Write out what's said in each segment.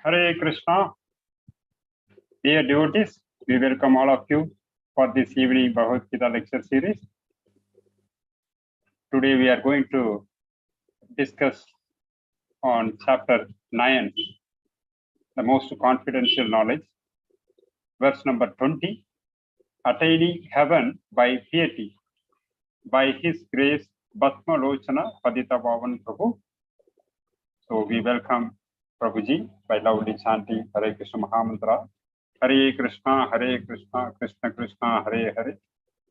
Hare Krishna. Dear devotees, we welcome all of you for this evening Bhagavad Gita lecture series. Today we are going to discuss on chapter 9, the most confidential knowledge, verse number 20, attaining heaven by piety, by his grace, Padmalochan Patitpavan Prabhu. So we welcome Prabhuji by loudly chanting Hare Krishna Mahamantra. Hare Krishna, Krishna Krishna, Hare Hare,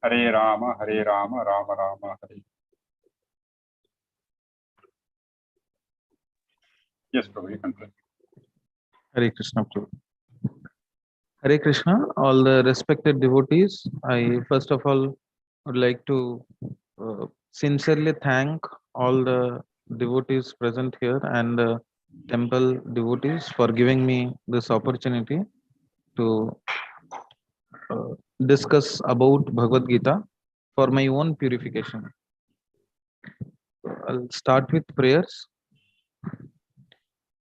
Hare Rama, Rama Rama, Hare. Yes, Prabhu, you can pray. Hare Krishna, Prabhu. Hare Krishna, all the respected devotees. I first of all would like to sincerely thank all the devotees present here and the temple devotees for giving me this opportunity to discuss about Bhagavad Gita for my own purification. I'll start with prayers.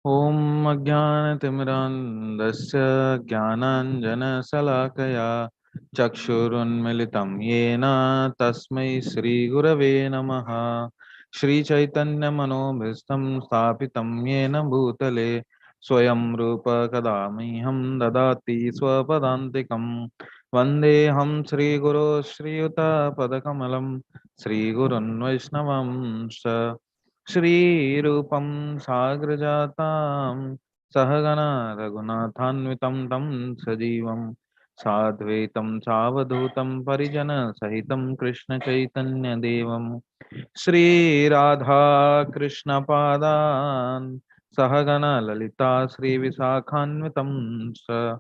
Om Ajnana-timirandasya Jnananjana-salakaya Chakshurunmilitam Yena Tasmai Sri Gurave Namaha Shri Chaitanya Manobhistam Sthapitam Yena Bhutale Swayam Rupa Kadamiham Dadati Swapadantikam Vandeham Sri Guru Shri Yuta Padakamalam Sri Gurun Vaishnavam Shri Rupam Sagrajatam Sahagana Raghunathanvitam Tam Sajivam Sadvaitam Savadhutam Parijana Sahitam Krishna Chaitanya Devam Shri Radha Krishna Padan Sahagana Lalita Shri Visakhanvitam Sa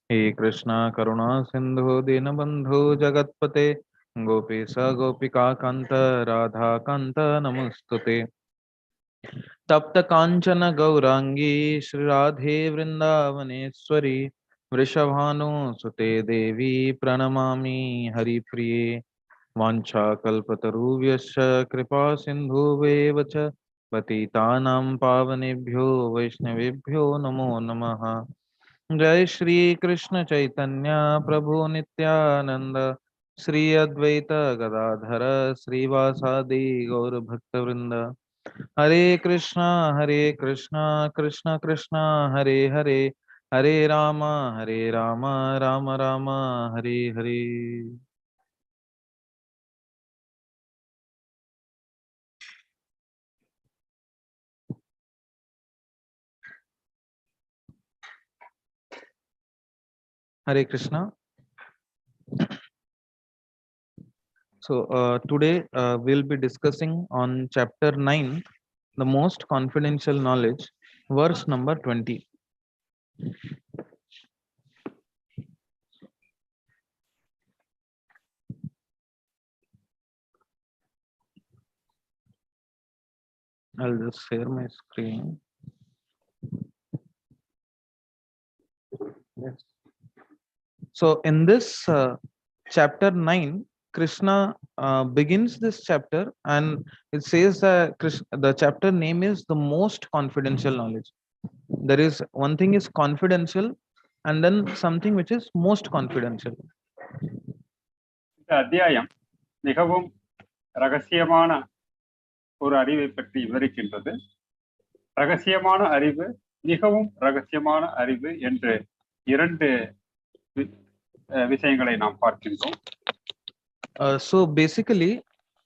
He Krishna Karuna Sindhu Dinabandhu Jagatpate Gopisa Gopika Kanta Radha Kanta Namustute तप्त कांचन गौरांगी श्री राधे वृंदावनेश्वरी वृषभानुसुते देवी प्रणमामि हरिप्रिये वाञ्छाकल्पतरुभ्यश्च कृपा सिन्धुभ्येव च पतितानां पावनेभ्यो वैष्णवेभ्यो नमो नमः। जय श्री कृष्ण चैतन्य प्रभु नित्यानंद श्री अद्वैत गदाधर श्रीवासादि गौर भक्तवृंद हरे Krishna Krishna Krishna Hare Hare Hare Ram Ram Ram Hare Hare. Hare Krishna. So today we'll be discussing on chapter 9, the most confidential knowledge, verse number 20. I'll just share my screen. Yes. So in this chapter 9, Krishna begins this chapter and it says that the chapter name is the most confidential knowledge. There is one thing is confidential and then something which is most confidential. இந்த அத்தியாயம் மிகவும் ரகசியமான ஒரு அறிவை பற்றி விவரிக்கின்றது. ரகசியமான அறிவு, மிகவும் ரகசியமான அறிவு என்று இரண்டு விஷயங்களை நாம் பார்க்கின்றோம். So basically,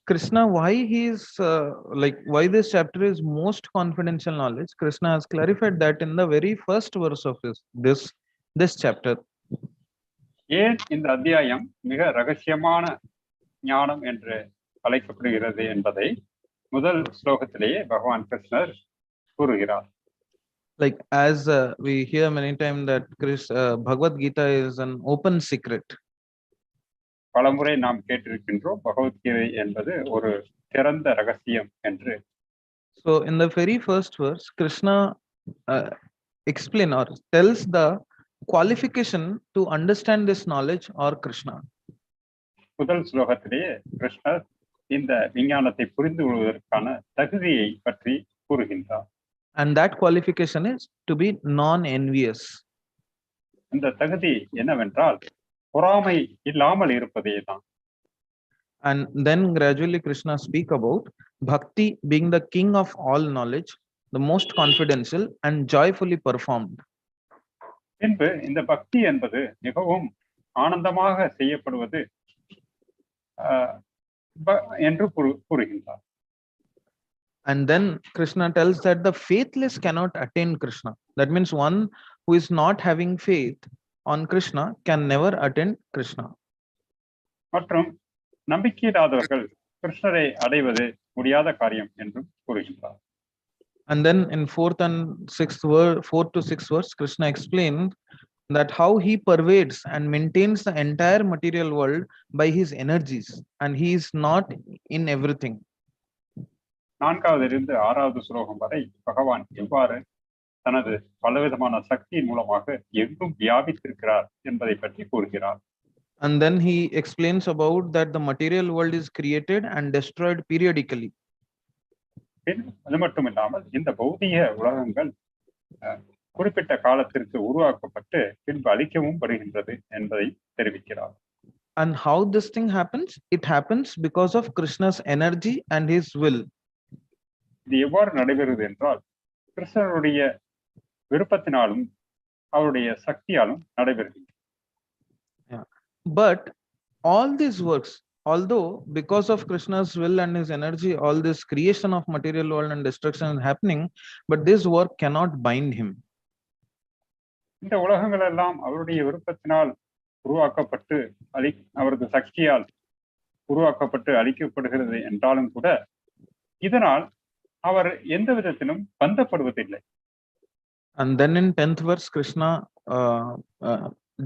Krishna, why he is why this chapter is most confidential knowledge, Krishna has clarified that in the very first verse of this chapter. ஏன் இந்த அத்தியாயம் மிக ரகசியமான ஞானம் என்று அழைக்கப்படுகிறது என்பதை முதல் ஸ்லோகத்திலேயே பகவான் கிருஷ்ணர் கூறுகிறார். Like as we hear many times that Bhagavad Gita is an open secret. பலமுறை நாம் கேட்டிருக்கின்றோம் பகவத்கீதை என்பது ஒரு திறந்த ரகசியம் என்று. So in the very first verse, Krishna explain or tells the qualification to understand this knowledge or Krishna. முதல் ஸ்லோகத்திலேயே கிருஷ்ணர் இந்த விஞ்ஞானத்தை புரிந்து கொள்வதற்கான தகுதியை பற்றி கூறுகின்றார். And that qualification is to be non-envious. அந்த தகுதி என்னவென்றால் பொறாமை இல்லாமல் இருப்பதே தான். And then gradually Krishna speak about bhakti being the king of all knowledge, the most confidential and joyfully performed. பின்பு இந்த பக்தி என்பது மிகவும் ஆனந்தமாக செய்யப்படுவது என்று கூறுகின்றார். And then Krishna tells that the faithless cannot attain Krishna. That means one who is not having faith on Krishna can never attain Krishna. மற்றும் நம்பிக்கையில்லாதவர்கள் கிருஷ்ணரை அடைவது முடியாத காரியம் என்றும் கூறுகின்றார். And then in fourth to sixth verse, Krishna explained that how he pervades and maintains the entire material world by his energies, and he is not in everything. 4வது to 6வது ஸ்லோகம் வரை பகவான் எவ்வாறு தனது பலவிதமான சக்தியின் மூலமாக எங்கும் வியாபித்திருக்கிறார் என்பதை பற்றி கூறுகிறார். And then he explains about that the material world is created and destroyed periodically. அது மட்டும் இல்லாமல் இந்த பௌதிக உலகங்கள் குறிப்பிட்ட காலத்திற்கு உருவாக்கப்பட்டு பின்பு அழிக்கவும் படுகின்றது என்பதை தெரிவிக்கிறார். And how this thing happens? It happens because of Krishna's energy and his will. இது எவ்வாறு நடைபெறுகிறது என்றால் கிருஷ்ணருடைய விருப்பத்தினாலும் அவருடைய சக்தியாலும் நடைபெறுகிறது. But all these works, although because of Krishna's will and his energy, all this creation of material world and destruction is happening, but this work cannot bind him. இந்த உலகங்கள் எல்லாம் அவருடைய விருப்பத்தினால் உருவாக்கப்பட்டு அவரது சக்தியால் உருவாக்கப்பட்டு அழிக்கப்படுகிறது என்றாலும் கூட இதனால் அவர் எந்த விதத்திலும் பந்தப்படுவதில்லை. And then in 10th verse, Krishna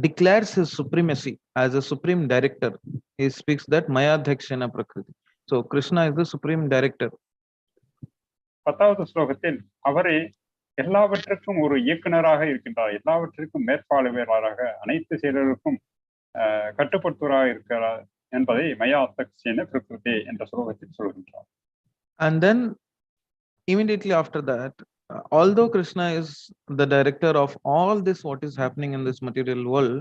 declares his supremacy as a supreme director. He speaks that Maya Dhakshana Prakriti. So Krishna is the supreme director. 10வது ஸ்லோகத்தில் அவரே எல்லாவற்றுக்கும் ஒரு இயக்குனராக இருக்கின்றார், எல்லாவற்றுக்கும் மேற்பார்வையாளராக அனைத்து செயல்களுக்கும் கட்டுப்படுத்துவராக இருக்கிறார் என்பதை மயா தக்ஷேன பிரகிருதி என்ற ஸ்லோகத்தில் சொல்கின்றார். And then immediately after that, although Krishna is the director of all this what is happening in this material world,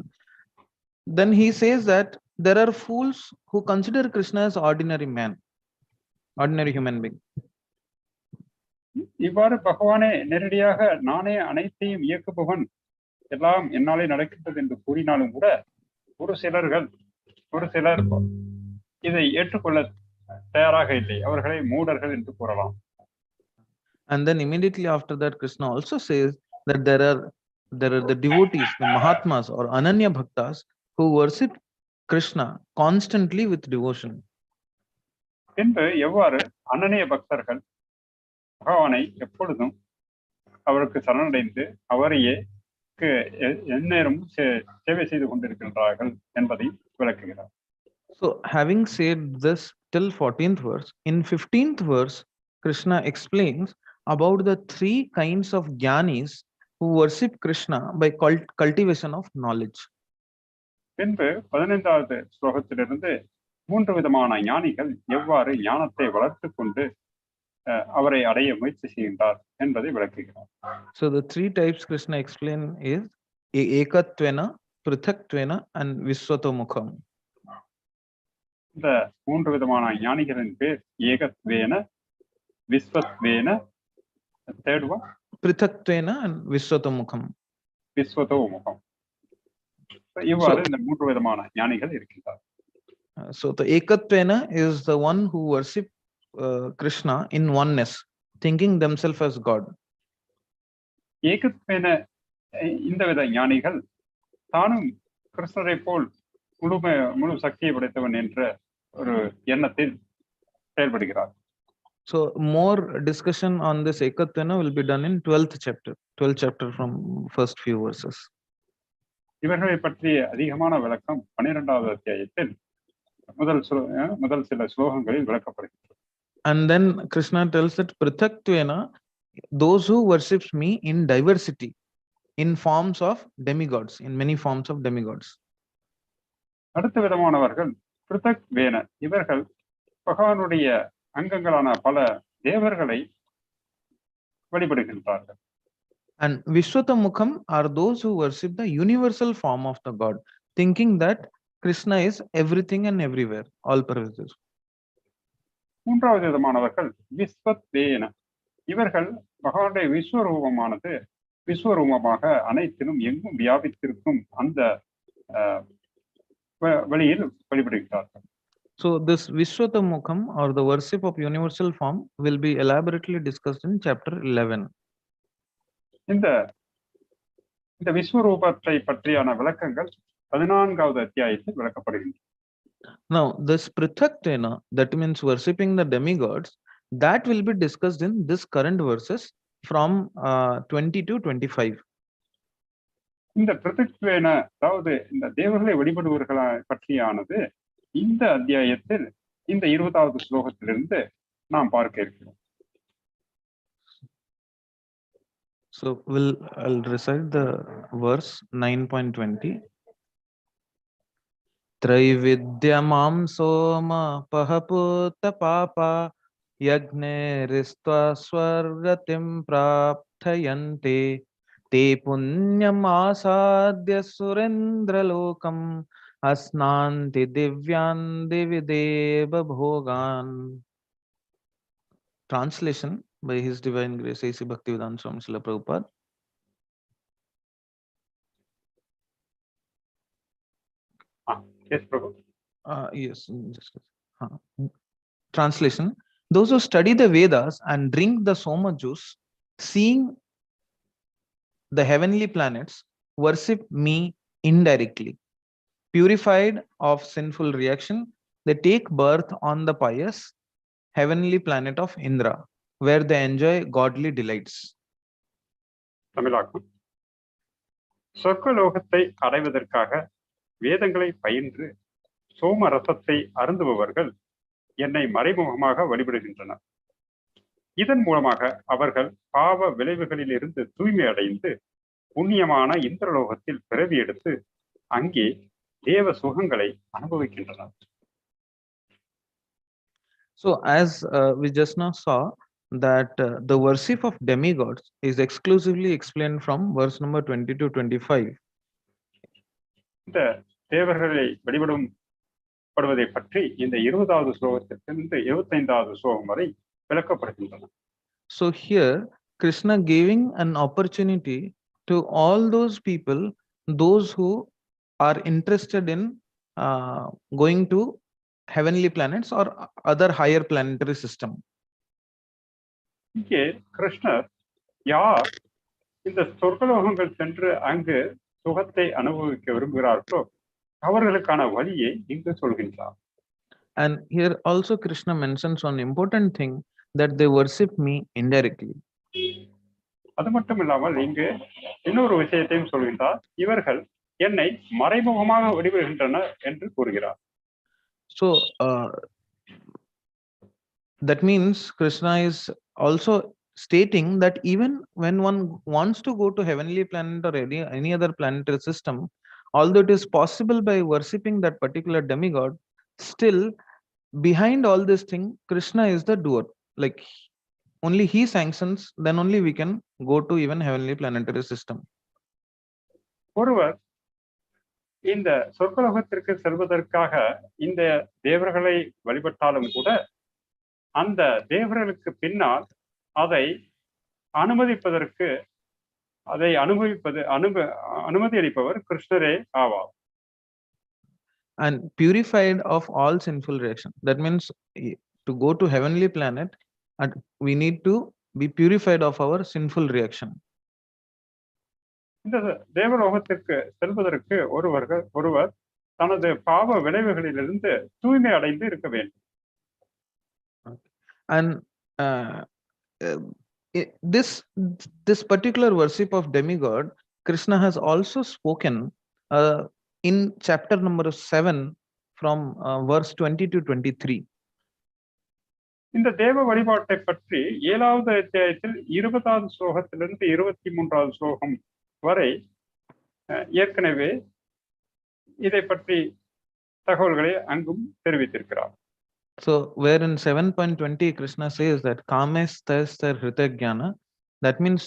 then he says that there are fools who consider Krishna as ordinary man, ordinary human being. இவ்வாறு பகவானே நேரடியாக நானே அனைத்தையும் இயக்குபவன், எல்லாம் என்னாலே நடக்கின்றது என்று கூறினாலும் கூட ஒரு சிலர் இதை ஏற்றுக்கொள்ள தயாராக இல்லை, அவர்களை மூடர்கள் என்று கூறலாம். And then immediately after that, Krishna also says that there are the devotees, the Mahatmas or Ananya Bhaktas who worship Krishna constantly with devotion. பின்பு எவ்வாறு அனன்ய பக்தர்கள் பகவானை எப்பொழுதும் அவருக்கு சரணடைந்து அவரையே எந்நேரமும் சேவை செய்து கொண்டிருக்கின்றார்கள் என்பதை விளக்குகிறார். So having said this till 14th verse, in 15th verse, Krishna explains about the 3 kinds of jnanis who worship Krishna by cultivation of knowledge. பின்பு 15வது ஸ்லோகத்திலிருந்து 3 விதமான ஞானிகள் எவ்வாறு ஞானத்தை வளர்த்து கொண்டு அவரை அடைய முயற்சி செய்கின்றார் என்பதை விளக்குகிறார். So the 3 types Krishna explain is ekatvena, prithaktvena and visvatomukam. இந்த 3 விதமான ஞானிகளின் பேர் ஏகத்வேன, விஸ்வத்வேன, third one prithaktvena and visvatomukam. விஸ்வதோமுகம். இவ்வாறு இந்த 3 விதமான ஞானிகள் இருக்கின்றார். So the ekatvena is the one who worship Krishna in oneness, thinking themselves as God. ஏகத்வேன இந்த வித ஞானிகள் தானும் கிருஷ்ணரை போல் முழு சக்தியை படைத்தவன் என்ற ஒரு எண்ணத்தில் செயல்படுகிறார். So more discussion on this ekatvena will be done in 12th chapter from first few verses. இவர்களை பற்றிய அதிகமான விளக்கம் 12வது அத்தியாயத்தில் முதல் சில ஸ்லோகங்களில் விளக்கப்படுகிறது. And then Krishna tells that prithaktvena, those who worships me in diversity, in forms of demigods, in many forms of demigods. அடுத்த விதமானவர்கள் பிருத்தக்வேன, இவர்கள் பகவானுடைய அங்கங்களான பல தேவர்களை வழிபடுகின்றார்கள். And Vishwatamukham are those who worship the universal form of the God, thinking that Krishna is everything and everywhere, all pervasive. மூன்றாவது விதமானவர்கள் விஸ்வத்வேன. இவர்கள் பகவானுடைய விஸ்வரூபமானது விஸ்வரூபமாக அனைத்திலும் எங்கும் வியாபித்திருக்கும் அந்த வழியில் வழிபடுகிறார்கள். So this Vishwatamukham or the worship of universal form will be elaborately discussed in chapter 11. இந்த விஸ்வரூபத்தை பற்றியான விளக்கங்கள் 14வது அத்தியாயத்தில் விளக்கப்படுகின்றன. Now this Prithak-tena, that means worshipping the demigods, that will be discussed in this current verses from 20 to 25. இந்த பிருத்திக்வேன, அதாவது இந்த தேவர்களை வழிபடுவர்களை பற்றியானது இந்த அத்தியாயத்தில் இந்த 20வது ஸ்லோகத்திலிருந்து நாம் பார்க்க இருக்கிறோம். So I'll recite the verse 9.20. Trai-vidyā soma-pāḥ pūta-pāpā yajñair iṣṭvā svar-gatiṁ prārthayante te puṇyam āsādya surendra-lokam aśnanti divyān divi deva-bhogān. Translation by His Divine Grace A.C. Bhaktivedanta Swami Srila Prabhupada. Yes, Prabhu. Yes. Translation: those who study the Vedas and drink the soma juice, seeing the heavenly planets, worship me indirectly. Purified of sinful reaction, they take birth on the pious heavenly planet of Indra, where they enjoy godly delights. தமிழாக்கம். சொர்க்கலோகத்தை அடைவதற்காக வேதங்களை பயின்று சோம ரசத்தை அருந்துபவர்கள் என்னை மறைமுகமாக வழிபடுகின்றனர். இதன் மூலமாக அவர்கள் பாவ விளைவுகளில் இருந்து தூய்மை அடைந்து புண்ணியமான இந்திரலோகத்தில் பிறவி எடுத்து அங்கே தேவ சுகங்களை அனுபவிக்கின்றனர். So as we just now saw that the worship of demigods is exclusively explained from verse number 20 to 25. இந்த தேவர்களை வழிபடுவதை பற்றி இந்த 20வது ஸ்லோகத்திலிருந்து 25வது ஸ்லோகம் வரை விளக்கப்படுகின்றன. So here Krishna giving an opportunity to all those people, those who are interested in going to heavenly planets or other higher planetary system. இங்கே கிருஷ்ணர் யார் இந்த சொர்க்கலோகங்கள் சென்று அங்கு சுகத்தை அனுபவிக்க விரும்புகிறார்களோ அவர்களுக்கான வழியை இங்கு சொல்கின்றார். And here also Krishna mentions one important thing, that they worship me indirectly. அது மட்டும் இல்லாமல் இங்கு இன்னொரு விஷயத்தையும் சொல்கின்றார், இவர்கள் என்னை மறைமுகமாக வழிபடுகின்றனர் என்று கூறுகிறார். So that means Krishna is also stating that even when one wants to go to heavenly planet or any other planetary system, although it is possible by worshipping that particular demigod, still behind all this thing Krishna is the doer. Like only he sanctions, then only we can go to even heavenly planetary system. ஒருவர் இந்த சொர்க்கலோகத்திற்கு செல்வதற்காக இந்த தேவர்களை வழிபட்டாலும் கூட அந்த தேவர்களுக்கு பின்னால் அதை அனுமதிப்பதற்கு அனுமதி அளிப்பவர் கிருஷ்ணரே ஆவார். And purified of all sinful reaction. That means to go to heavenly planet, and we need to be purified of our sinful reaction. இந்த தேவலோகத்திற்கு செல்வதற்கு ஒருவர் தனது பாவ விளைவுகளிலிருந்து தூய்மை அடைந்து இருக்க வேண்டும். And this particular worship of demigod, Krishna has also spoken in chapter number 7 from verse 20 to 23. இந்த தேவ வழிபாட்டை பற்றி 7வது அத்தியாயத்தில் 20வது ஸ்லோகத்திலிருந்து 23வது ஸ்லோகம் வரை ஏற்கனவே இதை பற்றி தகவல்களை அங்கும் தெரிவித்திருக்கிறார். So where in 7.20 Krishna says that kamestastar hritajnana That means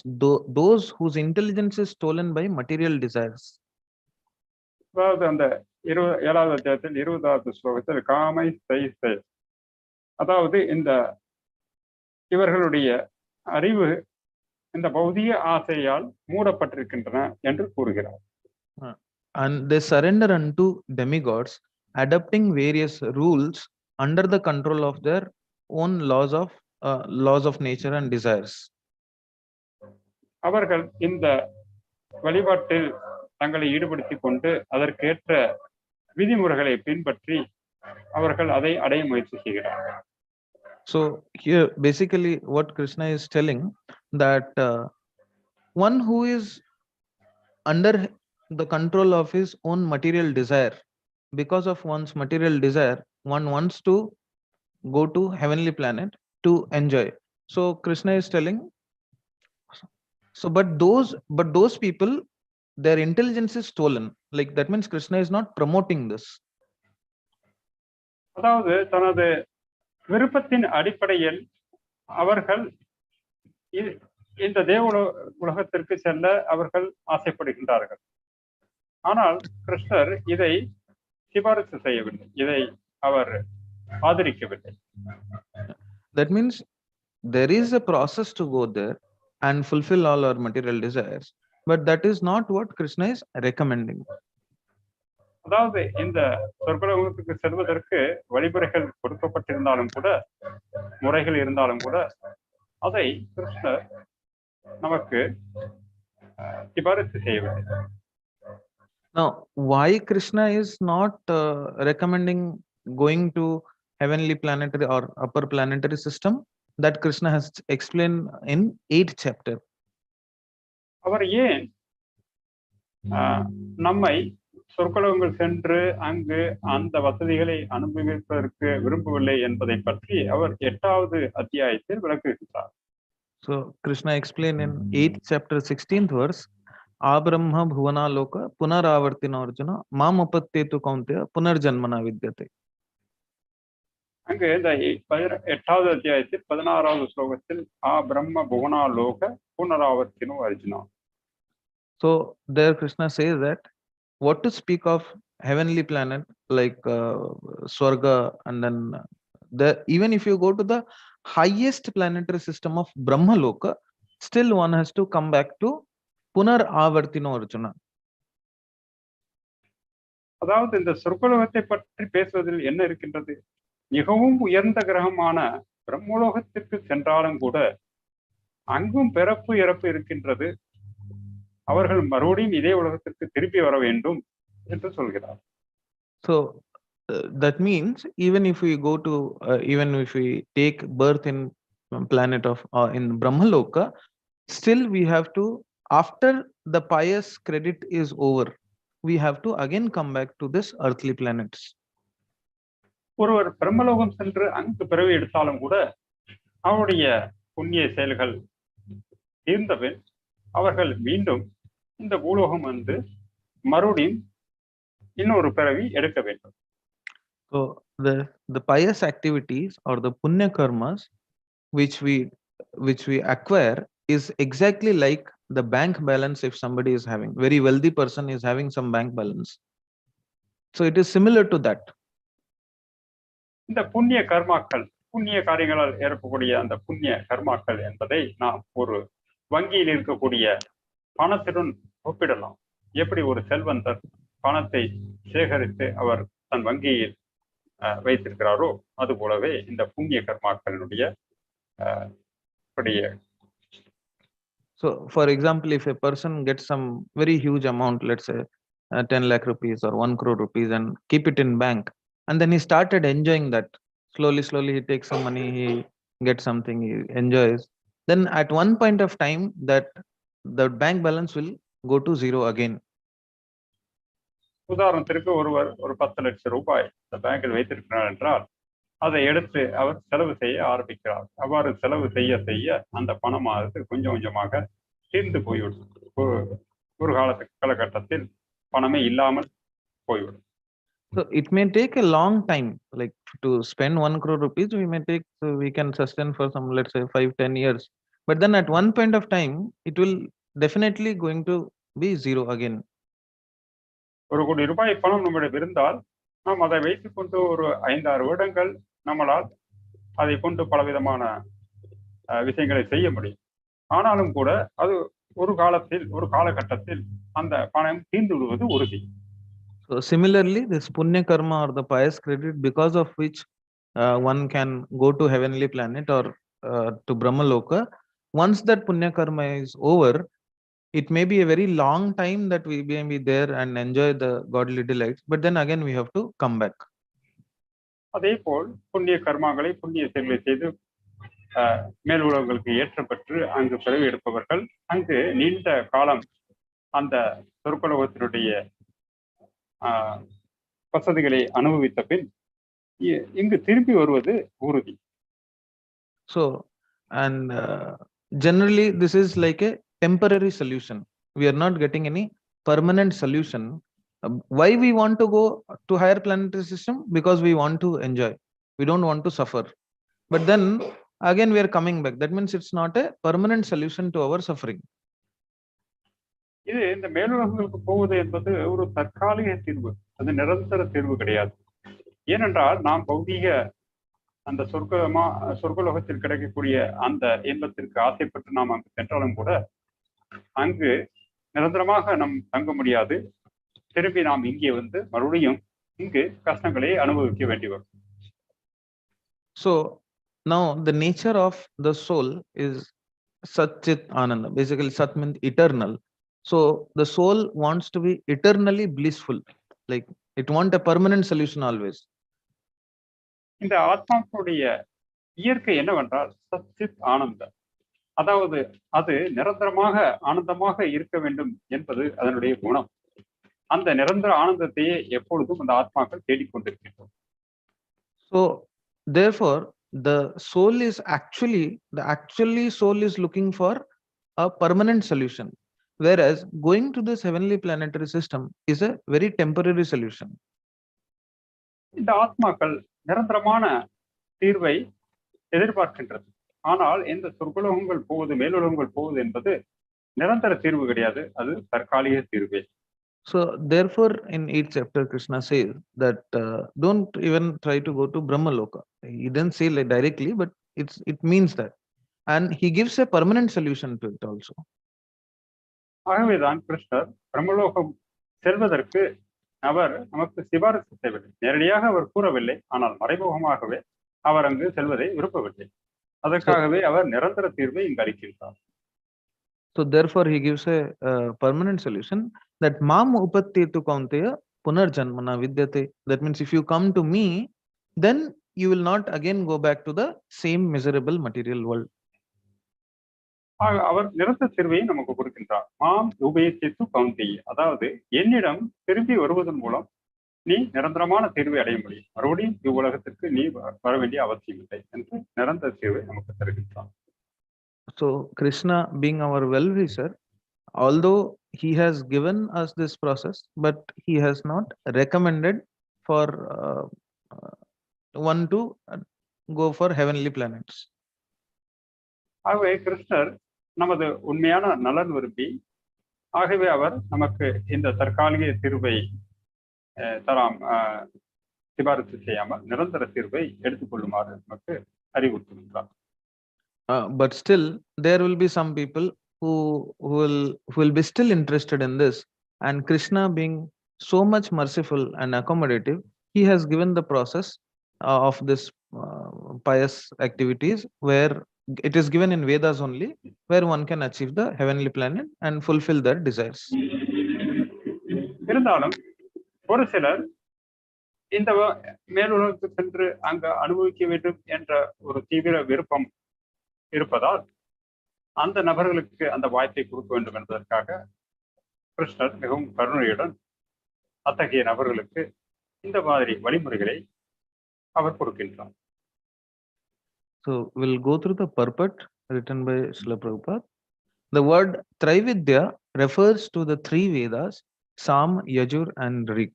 those whose intelligence is stolen by material desires. அதாவது அந்த 7வது அத்தியாயத்தில் 20வது ஸ்லோகத்தில் காமை ஸ்தை, அதாவது இந்த இவர்களுடைய அறிவு இந்த பௌதிக ஆசையால் மூடப்பட்டிருக்கின்றன என்று கூறுகிறார். And they surrender unto demigods, adopting various rules under the control of their own laws of nature and desires. அவர்கள் இந்த வழிபாட்டில் தங்களை ஈடுபடுத்திக் கொண்டு அதற்கேற்ற விதிமுறைகளை பின்பற்றி அவர்கள் அதை அடைய முயற்சி செய்கிறார்கள். So here basically what Krishna is telling, that one who is under the control of his own material desire, because of one's material desire, one wants to go to heavenly planet to enjoy. So Krishna is telling, so but those people, their intelligence is stolen. Like that means Krishna is not promoting this. அதாவது தனது விருப்பத்தின் அடிப்படையில் அவர்கள் இந்த உலகத்திற்கு செல்ல அவர்கள் ஆசைப்படுகின்றார்கள். ஆனால் கிருஷ்ணர் இதை சிபாரிசு செய்யவில்லை, இதை அவர் ஆதரிக்கவில்லை. That means there is a process to go there and fulfill all our material desires, but that is not what Krishna is recommending. அதாவது இந்த சொர்க்கலோகத்துக்கு செல்வதற்கு வழிமுறைகள் கொடுக்கப்பட்டிருந்தாலும் கூட, முறைகள் இருந்தாலும் கூட, அதை கிருஷ்ணர் நமக்கு சிபாரிசு செய்யவில்லை. Now, why Krishna is not recommending going to heavenly planetary or upper planetary system? That Krishna has explained in 8th chapter. அவர் ஏன் நம்மை சொர்க்கலோகங்கள் சென்று அங்கு அந்த வசதிகளை அனுபவிப்பதற்கு விரும்பவில்லை என்பதை பற்றி அவர் 8வது அத்தியாயத்தில் விளக்குகிறார். So Krishna explained in 8th chapter 16th verse, Abrahma bhuvana loka punaravartina arjuna mam upattetu kaunteya punarjanmana vidyate. அங்கு இந்த 8வது அத்தியாயத்தில் 16வது ஸ்லோகத்தில் பிரம்ம புவனா லோக புனராவர்த்தினோ Arjuna. So there Krishna says that what to speak of heavenly planet like Swarga, and then even if you go to the highest planetary system of Brahma Loka, still one has to come back to Punar Avartino Arjuna. அதாவது இந்த சொர்க்கலோகத்தை பற்றி பேசுவதில் என்ன இருக்கின்றது? மிகவும் உயர்ந்த கிரகமான பிரம்மலோகத்திற்கு சென்றாலும் கூட அங்கும் பிறப்பு இறப்பு இருக்கின்றது, அவர்கள் மறுபடியும் இதே உலகத்திற்கு திருப்பி வர வேண்டும் என்று சொல்கிறார். So that means even if we go to even if we take birth in planet of in Brahmaloka, still we have to, after the pious credit is over, we have to again come back to this earthly planets. ஒருவர் பிரம்மலோகம் சென்று அங்கு பிறவி எடுத்தாலும் கூட அவருடைய புண்ணிய செயல்கள் தீர்ந்தபின் அவர்கள் மீண்டும் இந்த பூலோகம் வந்து மறுபடியும் இன்னொரு பிறவி எடுக்க வேண்டும். So the pious activities or the punya karmas which we acquire is exactly like the bank balance. If somebody is having, very wealthy person is having some bank balance, so it is similar to that. இந்த புண்ணிய கர்மாக்கள், புண்ணிய காரியங்களால் ஏற்படக்கூடிய அந்த புண்ணிய கர்மாக்கள் என்பதை நாம் ஒரு வங்கியில் இருக்கக்கூடிய பணத்துடன் ஒப்பிடலாம். எப்படி ஒரு செல்வந்தர் பணத்தை சேகரித்து அவர் தன் வங்கியில் வைத்திருக்கிறாரோ அது போலவே இந்த புண்ணிய கர்மாக்களினுடைய So for example, if a person gets some very huge amount, let's say 10 lakh rupees or 1 crore rupees, and keep it in bank, and then he started enjoying that, slowly he takes some money, he gets something, he enjoys, then at one point of time that the bank balance will go to zero again. உதாரணத்திற்கு ஒருவர் ஒரு 10 லட்சம் ரூபாய் இந்த பேங்கில் வைத்திருக்கிறார் என்றால் அதை எடுத்து அவர் செலவு செய்ய ஆரம்பிக்கிறார். அவ்வாறு செலவு செய்ய செய்ய அந்த பணமானது கொஞ்சம் கொஞ்சமாக தீர்ந்து போய்விடும். ஒரு காலகட்டத்தில் பணமே இல்லாமல் போய்விடும். So it may take a long time, like to spend 1 crore rupees, we can sustain for some, let's say 5-10 years. But then at one point of time, it will definitely going to be zero again. ஒரு கோடி ரூபாய் பணம் நம்மிடம் இருந்தால் நாம் அதை வைத்துக் கொண்டு ஒரு 5-6 வருடங்கள் நம்மளால் அதை கொண்டு பலவிதமான விஷயங்களை செய்ய முடியும். ஆனாலும் கூட அது ஒரு காலகட்டத்தில் அந்த பணம் தீர்ந்து விடுவது உறுதி. So similarly, this punya karma or the pious credit, because of which one can go to heavenly planet or to Brahmaloka, once that punya karma is over, it may be a very long time that we may be there and enjoy the godly delights, but then again we have to come back. அதே போல் புண்ணிய கர்மாக்களை புண்ணிய செயல்களை செய்து மேல் உலகங்களுக்கு ஏற்றப்பட்டு அங்கு பிறவி எடுப்பவர்கள் அங்கு நீண்ட காலம் அந்த சொர்க்கலோகத்தினுடைய வசதிகளை அனுபவித்த பின் இங்கு திரும்பி வருவது உறுதி. So and generally this is like a temporary solution. We are not getting any permanent solution. Why we want to go to higher planetary system? Because we want to enjoy. We don't want to suffer. But then again we are coming back. That means it's not a permanent solution to our suffering. இது இந்த மேலுலகங்களுக்கு போவது என்பது ஒரு தற்காலிக தீர்வு, அது நிரந்தர தீர்வு கிடையாது. ஏனென்றால் நாம் பௌதீக அந்த சொர்க்கலோகத்தில் கிடைக்கக்கூடிய அந்த இன்பத்திற்கு ஆசைப்பட்டு நாம் அங்கு சென்றாலும் கூட அங்கு நிரந்தரமாக நாம் தங்க முடியாது. திரும்பி நாம் இங்கே வந்து மறுபடியும் இங்கு கஷ்டங்களை அனுபவிக்க வேண்டி வரும். So now the nature of the soul is Satchit Ananda. Basically Sat means eternal. So the soul wants to be eternally blissful. Like it wants a permanent solution always. இந்த ஆத்மாவுடைய இயற்கை என்னவென்றால் சச்சித் ஆனந்தம், அதாவது அது நிரந்தரமாக ஆனந்தமாக இருக்க வேண்டும் என்பது அதனுடைய குணம். அந்த நிரந்தர ஆனந்தத்தையே எப்பொழுதும் அந்த ஆத்மாக்கள் தேடிக்கொண்டிருக்கின்றோம். So therefore the soul is actually soul is looking for a permanent solution, whereas going to this heavenly planetary system is a very temporary solution. இந்த ஆத்மாக்கள் நிரந்தரமான தீர்வை எதிர்பார்க்கின்றது. ஆனால் இந்த சொர்க்கலோகங்கள் போவது மேலுலகங்கள் போவது என்பது நிரந்தர தீர்வு கிடையாது, அது தற்காலிக தீர்வே. So therefore in each chapter Krishna says that don't even try to go to Brahmaloka. He didn't say like directly, but it means that, and he gives a permanent solution to it also. ஆகவேதான் கிருஷ்ணர் பிரம்மலோகம் செல்வதற்கு அவர் நமக்கு சிபாரிசு செய்யவில்லை. நேரடியாக அவர் கூறவில்லை, ஆனால் மறைமுகமாகவே அவர் அங்கு செல்வதை விருப்பவில்லை. அதற்காகவே அவர் நிரந்தர தீர்வை இங்கு அளிக்கின்றார். So therefore he gives a permanent solution that mam upattetu kaunteya punarjanmana vidyate. That means if you come to me, then you will not again go back to the same miserable material world. அவர் நிரந்தர தீர்வையை நமக்கு கொடுக்கின்றார். மாம் உபயத்தித்து கவுந்தேய, அதாவது என்னிடம் திரும்பி வருவதன் மூலம் நீ நிரந்தரமான தீர்வை அடைய முடியும், மறுபடியும் இவ்வுலகத்திற்கு நீ வர வேண்டிய அவசியம் இல்லை என்று நிரந்தர தீர்வை நமக்கு தருகின்றான். So Krishna being our well-wisher, although he has given us this process, but he has not recommended for one to go for heavenly planets. ஆகவே கிருஷ்ணர் நமது உண்மையான நலன் விரும்பி, ஆகவே அவர் நமக்கு இந்த தற்காலிக தீர்வை சிபாரிசு செய்யாமல் நிரந்தர தீர்வை எடுத்துக்கொள்ளுமாறு நமக்கு அறிவுறுத்துகின்றார். But still there will be some people who will be still interested in this, and Krishna being so much merciful and accommodative, he has given the process of this pious activities, where it is given in Vedas only, where one can achieve the heavenly planet and fulfill their desires. இருந்தாலும் ஒரு சிலர் இந்த மேலுலகத்துக்கு சென்று அங்கு அனுபவிக்க வேண்டும் என்ற ஒரு தீவிர விருப்பம் இருப்பதால் அந்த நபர்களுக்கு அந்த வாய்ப்பை கொடுக்க வேண்டும் என்பதற்காக கிருஷ்ணர் மிகவும் கருணையுடன் அத்தகைய நபர்களுக்கு இந்த மாதிரி வழிமுறைகளை அவர் கொடுக்கின்றார். So we'll go through the purport written by Srila Prabhupada. The word trai-vidyā refers to the three Vedas, Sam, Yajur and Rig.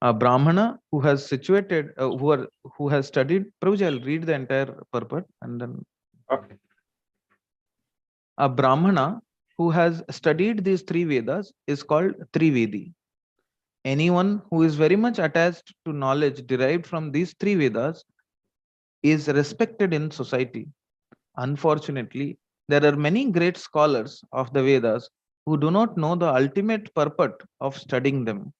A Brahmana who has studied, Prabhuji, I'll read the entire purport and then. Okay. A Brahmana who has studied these three Vedas is called Trivedi. Anyone who is very much attached to knowledge derived from these three Vedas is respected in society. Unfortunately, there are many great scholars of the Vedas who do not know the ultimate purport of studying them.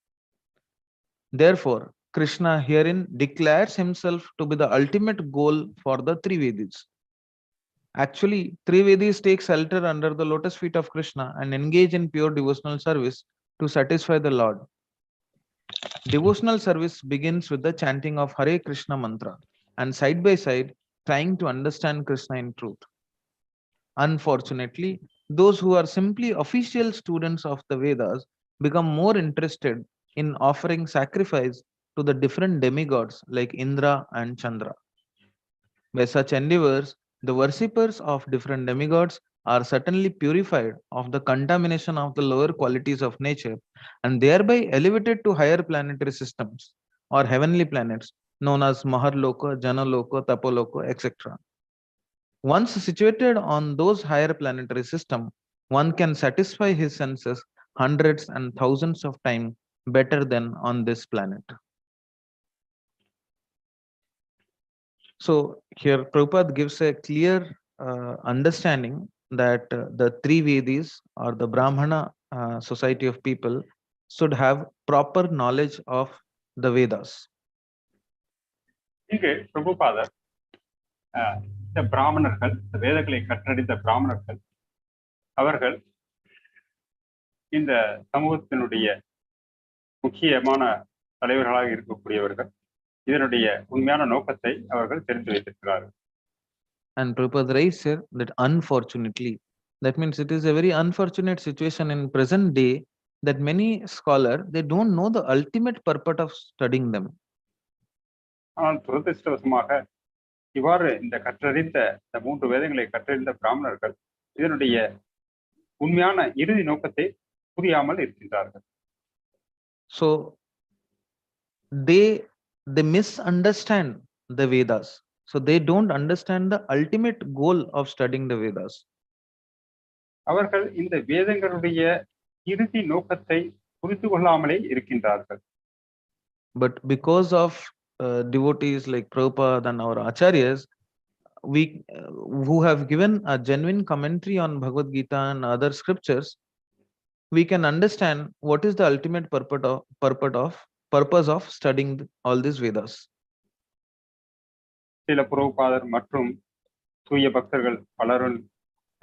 Therefore, Krishna herein declares himself to be the ultimate goal for the three Vedas. Actually, three Vedas take shelter under the lotus feet of Krishna and engage in pure devotional service to satisfy the Lord. Devotional service begins with the chanting of Hare Krishna mantra and side by side trying to understand Krishna in truth. Unfortunately, those who are simply official students of the Vedas become more interested in offering sacrifice to the different demigods like Indra and Chandra. By such endeavors, the worshippers of different demigods are certainly purified of the contamination of the lower qualities of nature and thereby elevated to higher planetary systems or heavenly planets known as Maharloka, Janaloka, Tapoloka, etc. Once situated on those higher planetary systems, one can satisfy his senses hundreds and thousands of times better than on this planet. So here Prabhupada gives a clear understanding that the three Vedis or the Brahmana society of people should have proper knowledge of the Vedas. இங்கு பிரபுபாதர் இந்த பிராமணர்கள், இந்த வேதங்களை கற்றறிந்த பிராமணர்கள், அவர்கள் இந்த சமூகத்தினுடைய முக்கியமான தலைவர்களாக இருக்கக்கூடியவர்கள். இதனுடைய உண்மையான நோக்கத்தை அவர்கள் தெரிந்து வைத்திருக்கிறார்கள். And Prabhupada writes here that unfortunately, that means it is a very unfortunate situation in present day that many scholars, they don't know the ultimate purport of studying them. ஆனால் துரதிருஷ்டவசமாக இவ்வாறு இந்த கற்றறிந்த இந்த மூன்று வேதங்களை கற்றறிந்த பிராமணர்கள் இதனுடைய உண்மையான இறுதி நோக்கத்தை புரியாமல் இருக்கின்றார்கள். So they misunderstand the Vedas. So they don't understand the ultimate goal of studying the Vedas. அவர்கள் இந்த வேதங்களுடைய இறுதி நோக்கத்தை புரிந்து கொள்ளாமலே இருக்கின்றார்கள். But because of devotees like Prabhupada and our acharyas, we who have given a genuine commentary on Bhagavad Gita and other scriptures, we can understand what is the ultimate purpose of studying all these Vedas. சில பிரபுபாதர் மற்றும் தூய பக்தர்கள் பலரும்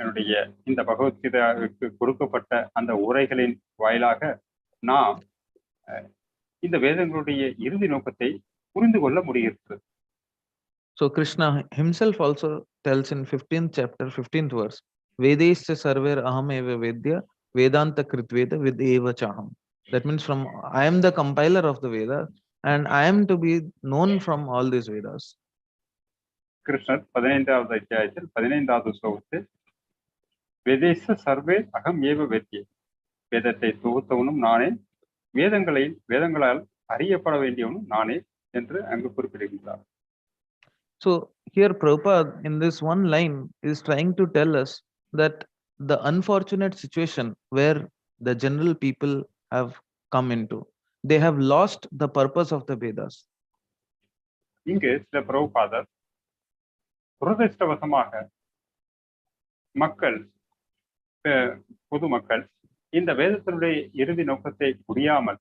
என்னுடைய இந்த பகவத்கீதாவுக்கு கொடுக்கப்பட்ட அந்த உரைகளின் வாயிலாக நாம் இந்த வேதங்களுடைய இறுதி நோக்கத்தை புரிந்து கொள்ள முடிகிறது. So Krishna himself also tells in 15th chapter, 15th verse, Vedesya sarver aham eva vedya vedanta kritveda videva chaham. That means I am the compiler of the Veda and I am to be known from all these Vedas. கிருஷ்ணர் 15வது அத்தியாயத்தில் 15வது ஸ்லோகத்தில் வேதேச survey அகம் ஏவ வேத்யே, வேதத்தை தொகுத்தவனும் நானே, வேதங்களால் அறியப்பட வேண்டியவனும் நானே என்று அங்கு குறிப்பிடுகின்றார். So here Prabhupada in this one line is trying to tell us that the unfortunate situation where the general people have come into, they have lost the purpose of the Vedas. இங்கு சில பிரபுபாதர் துரதிருஷ்டவசமாக பொதுமக்கள் இந்த வேதத்தினுடைய இறுதி நோக்கத்தை புரியாமல்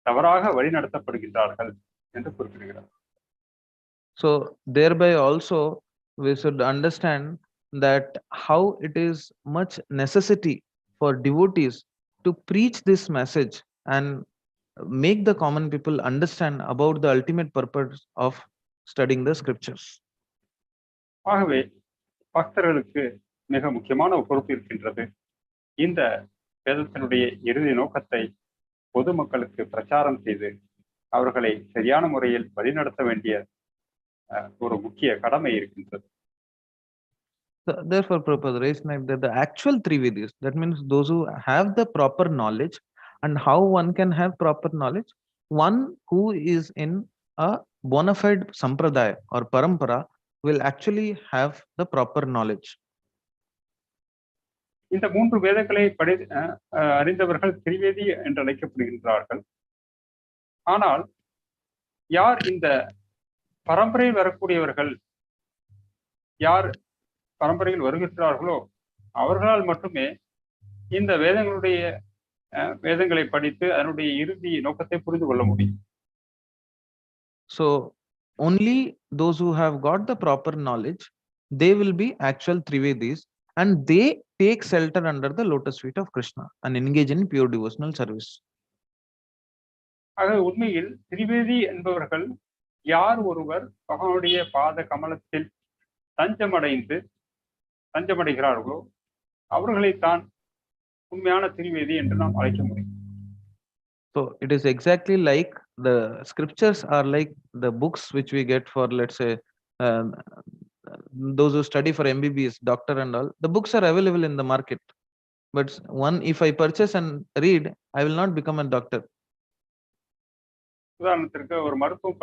தவறாக வழிநடத்தப்படுகின்றார்கள் என்று குறிப்பிடுகிறார். So thereby also we should understand that how it is much necessity for devotees to preach this message and make the common people understand about the ultimate purpose of studying the scriptures. ஆகவே பக்தர்களுக்கு மிக முக்கியமான ஒரு பொறுப்பு இருக்கின்றது. இந்த வேதத்தினுடைய இறுதி நோக்கத்தை பொதுமக்களுக்கு பிரச்சாரம் செய்து அவர்களை சரியான முறையில் வழிநடத்த வேண்டிய ஒரு முக்கிய கடமை இருக்கின்றது. Therefore, Prabhupada raised that the actual three Vedas, that means those who have the proper knowledge, and how one can have proper knowledge, one who is in a bona fide sampradaya or parampara will actually have the proper knowledge. இந்த 3 வேதங்களை அறிந்தவர்கள் திரிவேதி என்று அழைக்கப்படுகின்றார்கள். ஆனால் யார் இந்த பரம்பரையில் வரக்கூடியவர்கள், யார் பரம்பரையில் வருகின்றார்களோ அவர்களால் மட்டுமே இந்த வேதங்களை படித்து அதனுடைய இறுதி நோக்கத்தை புரிந்து கொள்ள முடியும். So only those who have got the proper knowledge, they will be actual Trivedis, and they take shelter under the lotus feet of Krishna and engage in pure devotional service. ஆக உண்மையில் திரிவேதி என்பவர்கள் யார் ஒருவர் பகவானுடைய பாத கமலத்தில் தஞ்சமடைகிறார்களோ அவர்களைத்தான் உண்மையான திரிவேதி என்று நாம் அழைக்க முடியும். So it is exactly like the scriptures are like the books which we get for, let's say, those who study for MBBS, doctor and all. The books are available in the market, but if I purchase and read, I will not become a doctor. உதாரணத்திற்கு ஒரு மருத்துவம்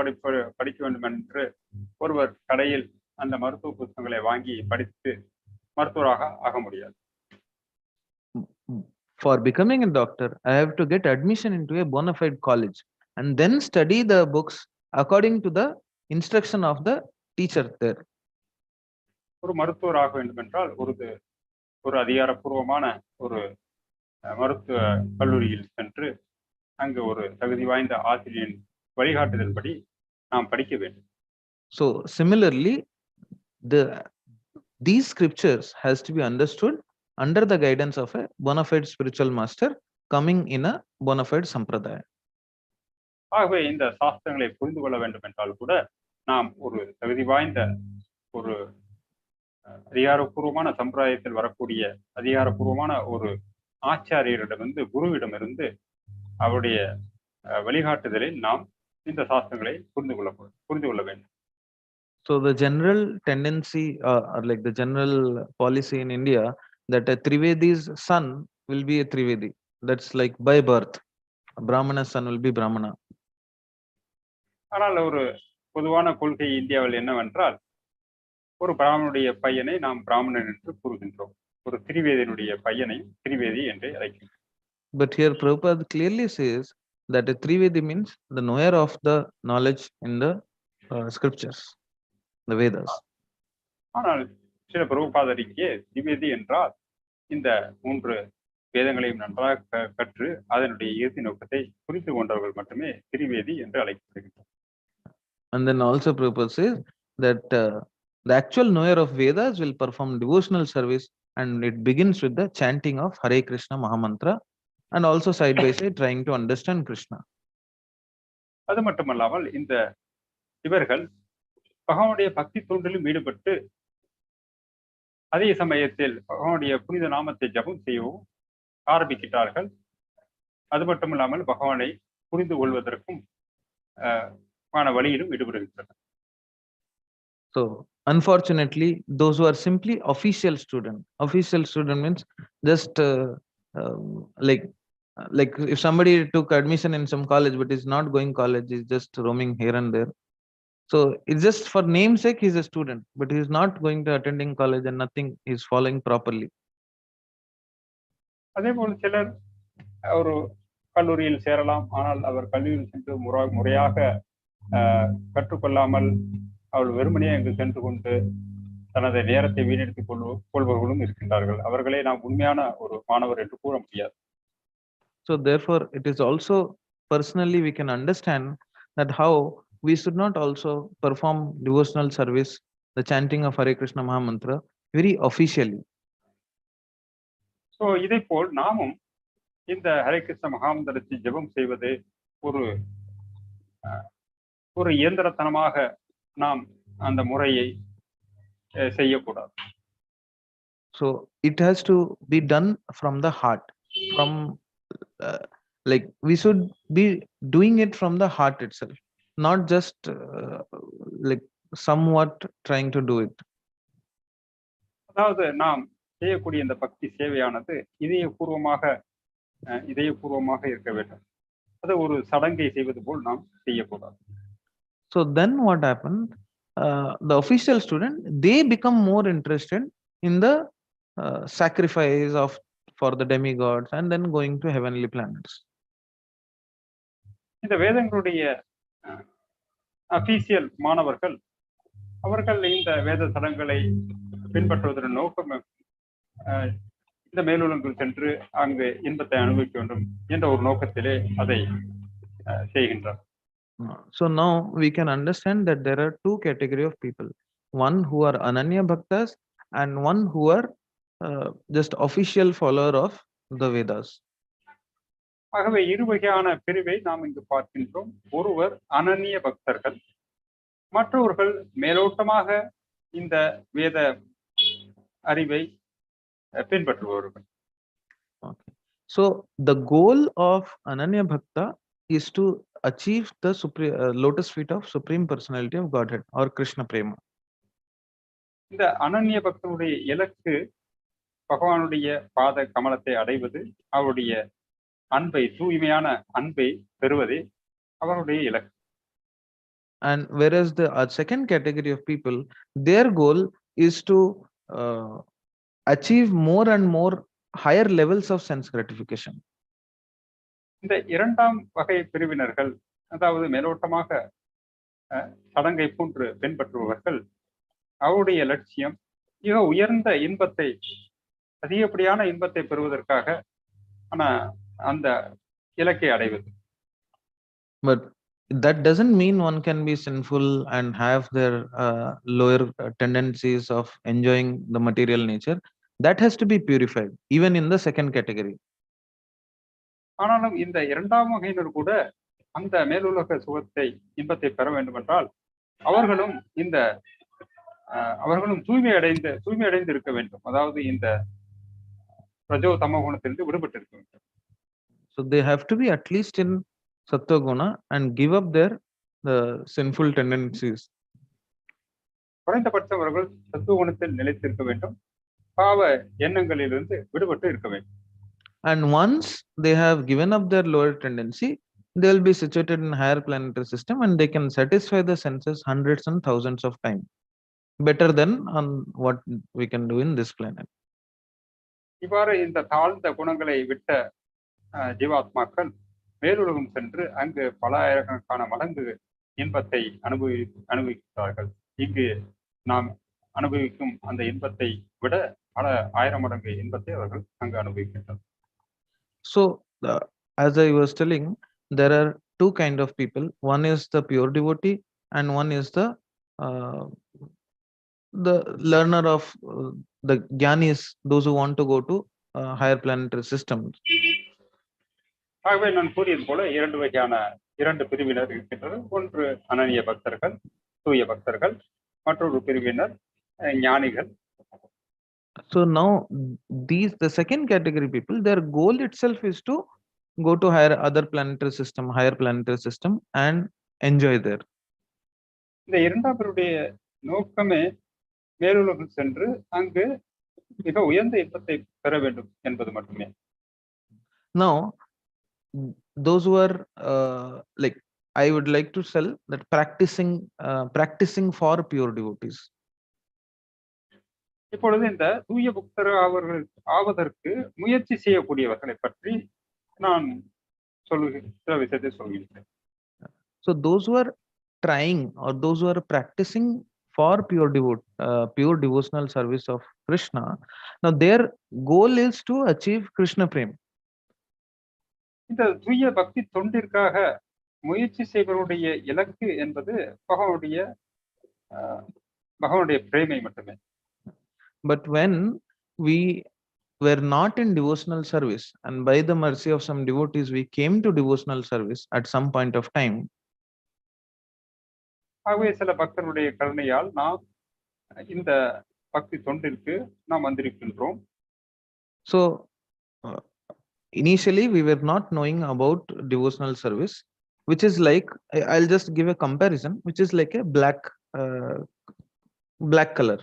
படிக்க வேண்டும் என்று ஒருவர் கடையில் அந்த மருத்துவ புத்தகங்களை வாங்கி படித்து மருத்துவராக ஆக முடியாது. For becoming a doctor, I have to get admission into a bona fide college and then study the books according to the instruction of the teacher there. ஒரு மருத்துவராக வேண்டும் என்றால் ஒரு அதிகாரப்பூர்வமான ஒரு மருத்துவ கல்லூரியில் சென்று அங்கு ஒரு தகுதி வாய்ந்த ஆசிரியரின் வழிகாட்டுதல்படி நாம் படிக்க வேண்டும். So similarly, these scriptures has to be understood under the guidance of a bona fide spiritual master coming in a bona fide sampradaya. ஆகவே இந்த சாஸ்திரங்களை புரிந்து கொள்ள வேண்டும் என்றால் கூட நாம் ஒரு தகுதி வாய்ந்த ஒரு அதிகாரப்பூர்வமான சம்பிரதாயத்தில் வரக்கூடிய அதிகாரப்பூர்வமான ஒரு ஆச்சாரியரிடமிருந்து, குருவிடமிருந்து அவருடைய வழிகாட்டுதலில் நாம் இந்த சாஸ்திரங்களை புரிந்து கொள்ள வேண்டும். So the general tendency or like the general policy in India that a Trivedi's son will be a Trivedi. That's like by birth. A Brahmana's son will be Brahmana. ஆனால் ஒரு பொதுவான கொள்கை இந்தியாவில் என்னவென்றால் ஒரு பிராமணனுடைய பையனை நாம் பிராமணன் என்று கூறுகின்றோம், ஒரு திரிவேதியினுடைய பையனை திரிவேதி என்று அழைக்கின்றோம். But here Prabhupada clearly says that a Trivedi means the knower of the knowledge in the scriptures, the Vedas. ஆனால் சில பிரபுபாதர் இங்கே திரிவேதி என்றால் இந்த 3 வேதங்களையும் நன்றாக கற்று அதனுடைய இறுதி நோக்கத்தை புரிந்து கொண்டவர்கள் மட்டுமே திரிவேதி என்று அழைக்கப்படுகின்றனர். And then also Prabhupada says that the actual knower of Vedas will perform devotional service, and it begins with the chanting of Hare Krishna Mahamantra, and also side by side trying to understand Krishna. அது மட்டுமல்லாமல் இந்த இவர்கள் பகவானுடைய பக்தி தொண்டிலும் ஈடுபட்டு அதே சமயத்தில் பகவானுடைய புனித நாமத்தை ஜபம் செய்யவும் ஆரம்பிக்கிறார்கள். அது மட்டுமில்லாமல் பகவானை புரிந்து கொள்வதற்கும் வழியிலும் ஈடுபடுகின்றனர். So unfortunately, those who are simply official student means just like if somebody took admission in some college but is not going college, is just roaming here and there. So it's just for namesake he's a student, but he is not going to attending college and nothing is following properly. அதே போல் சிலர் ஒரு கல்லூரியில் சேரலாம், ஆனால் அவர் கல்லூரியில் சென்று முறையாக கற்றுக்கொள்ளாமல் அவள் வெறுமனையே அங்கு சென்று கொண்டு தனது நேரத்தை வீணடித்துக் கொள்பவர்களும் இருக்கின்றார்கள். அவர்களே நாம் உண்மையான ஒரு மாணவர் என்று கூற முடியாது. So therefore it is also personally we can understand that how we should not also perform devotional service, the chanting of Hare Krishna Mahamantra very officially. So இதை போல் நாமும் இந்த ஹரே கிருஷ்ண மகாமந்திரத்தை ஜெபம் செய்வது ஒரு இயந்திரத்தனமாக நாம் அந்த முறையை செய்யக்கூடாது. So it has to be done from the heart, from like we should be doing it from the heart itself, not just like somewhat trying to do it. அதாவது நாம் செய்யக்கூடிய இந்த பக்தி சேவையானது இதயபூர்வமாக இருக்க வேண்டும். அது ஒரு சடங்கை செய்வது போல் நாம் செய்யக்கூடாது. So then what happened? The official student, they become more interested in the sacrifice of for the demigods and then going to heavenly planets. இந்த வேதங்களுடைய அபிஷியல் மாணவர்கள் அவர்கள் இந்த வேத தலங்களை பின்பற்றுவதன் நோக்கம் இந்த மேலுலகில் சென்று அங்கு இன்பத்தை அனுபவிக்க வேண்டும் என்ற ஒரு நோக்கத்திலே அதை செய்கின்றார். So now we can understand that there are two categories of people, one who are ananya bhaktas and one who are just official follower of the Vedas. ஆகவே இரு வகையான பிரிவை நாம் இங்கு பார்க்கின்றோம். ஒருவர் அனன்ய பக்தர்கள், மற்றவர்கள் மேலோட்டமாக இந்த வேத அறிவை பின்பற்றுபவர்கள். Okay. So the goal of ananya bhakta is to achieve the lotus feet of Supreme Personality of Godhead or Krishna Prema. இந்த அனன்ய பக்தனுடைய இலக்கு பகவானுடைய பாத கமலத்தை அடைவது, அவருடைய அன்பை, தூய்மையான அன்பை பெறுவதே அவருடைய இலக்கு. And whereas the second category of people, their goal is to achieve more and more higher levels of sense gratification. இந்த இரண்டாம் வகை பிரிவினர்கள், அதாவது மேலோட்டமாக சடங்கை போன்று பின்பற்றுபவர்கள், அவருடைய லட்சியம் மிக உயர்ந்த இன்பத்தை, அதிகப்படியான இன்பத்தை பெறுவதற்காக அந்த இலக்கை அடைவது. But that doesn't mean one can be sinful and have their lower tendencies of enjoying the material nature. That has to be purified even in the second category. ஆனாலும் இந்த இரண்டாம் வகையினர் கூட அந்த மேலுலக சுகத்தை, இன்பத்தை பெற வேண்டும் என்றால் அவர்களும் தூய்மை அடைந்து இருக்க வேண்டும். அதாவது இந்த ரஜோ தமோ குணத்திலிருந்து விடுபட்டு இருக்க வேண்டும். So they have to be at least in sattva guna and give up their sinful tendencies. குறைந்தபட்சம் அவர்கள் சத்துவ குணத்தில் நிலைத்திருக்க வேண்டும், பாவ எண்ணங்களிலிருந்து விடுபட்டு இருக்க வேண்டும். And once they have given up their lower tendency, they will be situated in higher planetary system and they can satisfy the senses hundreds and thousands of times better than on what we can do in this planet. இவ்வாறு இந்த தாழ்ந்த குணங்களை விட்ட ஜீவாத்மாக்கள் மேலுலகம் சென்று அங்கு பல ஆயிரக்கணக்கான மடங்கு இன்பத்தை அனுபவிக்கிறார்கள். இங்கு நாம் அனுபவிக்கும் அந்த இன்பத்தை விட பல ஆயிரம் மடங்கு இன்பத்தை அவர்கள் அங்கு அனுபவிக்கின்றனர். So as I was telling, there are two kind of people. One is the pure devotee and one is the learner of the jnanis, those who want to go to higher planetary systems. ஆகவே நான் கூறியது போல இரண்டு பிரிவினர் இருக்கின்றனர். ஒன்று அனன்ய பக்தர்கள், தூய பக்தர்கள், மற்றொரு பிரிவினர் ஞானிகள். So now the second category people, their goal itself is to go to higher planetary system and enjoy there. இந்த இரண்டாம் பேருடைய நோக்கமே மேலுலகம் சென்று அங்கு மிக உயர்ந்த இன்பத்தை பெற வேண்டும் என்பது மட்டுமே. Now those who are I would like to tell that practicing for pure devotees. இப்பொழுது இந்த தூய பக்தர் அவர்கள் ஆவதற்கு முயற்சி செய்யக்கூடியவர்களை பற்றி நான் சில விஷயத்தை சொல்கிறேன். So those who are trying or those who are practicing for pure devotional service of Krishna, now their goal is to achieve Krishna Prema. இந்த தூய பக்தி தொண்டிற்காக முயற்சி செய்வருடைய இலக்கு என்பது பகவானுடைய பிரேமை மட்டுமே. But when we were not in devotional service and by the mercy of some devotees we came to devotional service at some point of time, ஆகவே சில பக்தருடைய கருணையால் நாம் இந்த பக்தி தொண்டிற்கு நாம் வந்திருக்கின்றோம். So initially we were not knowing about devotional service, which is like, I'll just give a comparison, which is like a black color,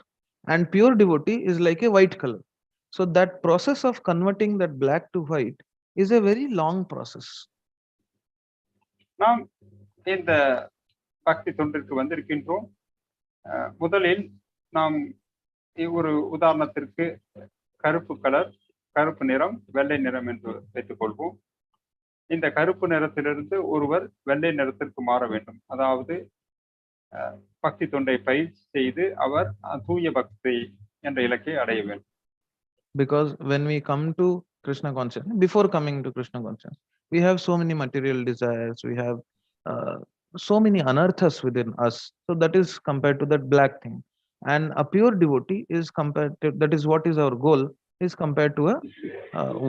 and pure devotee is like a white color. So that process of converting that black to white is a very long process. நாம் இந்த பக்தி தொண்டிற்கு வந்திருக்கின்றோம். முதலில் நாம் ஒரு உதாரணத்திற்கு கருப்பு colour கருப்பு நிறம், வெள்ளை நிறம் என்று வைத்துக் கொள்வோம். இந்த கருப்பு நிறத்திலிருந்து ஒருவர் வெள்ளை நிறத்திற்கு மாற வேண்டும். அதாவது பக்தி தொண்டை பயிற்சி செய்து அவர் தூய பக்தி என்ற இலக்கை அடைய வேண்டும். Because when we come to Krishna consciousness, before coming to Krishna consciousness, we have so many material desires, we have so many anarthas within us. So that is compared to that black thing. And a pure devotee is compared to, that is what is our goal, is compared to a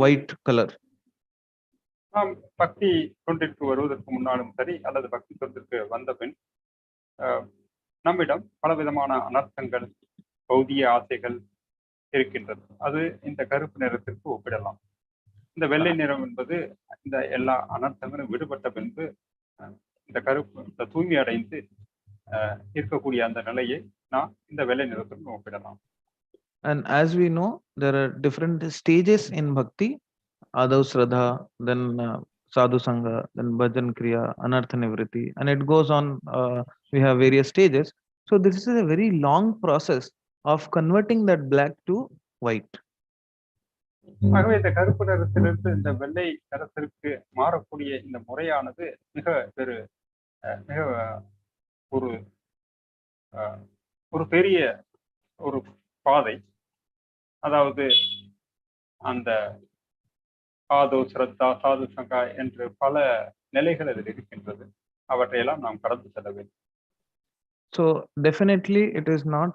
white color. நாம் பக்தி தொண்டிற்கு வருவதற்கு முன்னாலும் சரி அல்லது பக்தி தொண்டிற்கு வந்த பின் நம்மிடம் பலவிதமான அனர்த்தங்கள், பௌதிக ஆசைகள் இருக்கின்றது. அது இந்த கருப்பு நிறத்திற்கு ஒப்பிடலாம். இந்த வெள்ளை நிறம் என்பது இந்த எல்லா அனர்த்தங்களும் விடுபட்ட பின்பு இந்த கருப்பு, இந்த தூய்மை அடைந்து இருக்கக்கூடிய அந்த நிலையை நாம் இந்த வெள்ளை நிறத்திற்கு ஒப்பிடலாம். And as we know, there are different stages in bhakti: Adav Shraddha, then Sadhu Sangha, then Bhajan Kriya, Anartha Nivritti, and it goes on. We have various stages. So this is a very long process of converting that black to white. ஆகவே இந்த கருப்பு நிறத்திலிருந்து இந்த வெள்ளை நிறத்திற்கு மாறக்கூடிய இந்த முறையானது மிக ஒரு பெரிய ஒரு பாதை. அதாவது அந்த ஆதோ ஸ்ரத்தா, சாது சங்கா என்று பல நிலைகள் அதில் இருக்கின்றது. அவற்றையெல்லாம் நாம் கடந்து செல்ல வேண்டும். So definitely it is not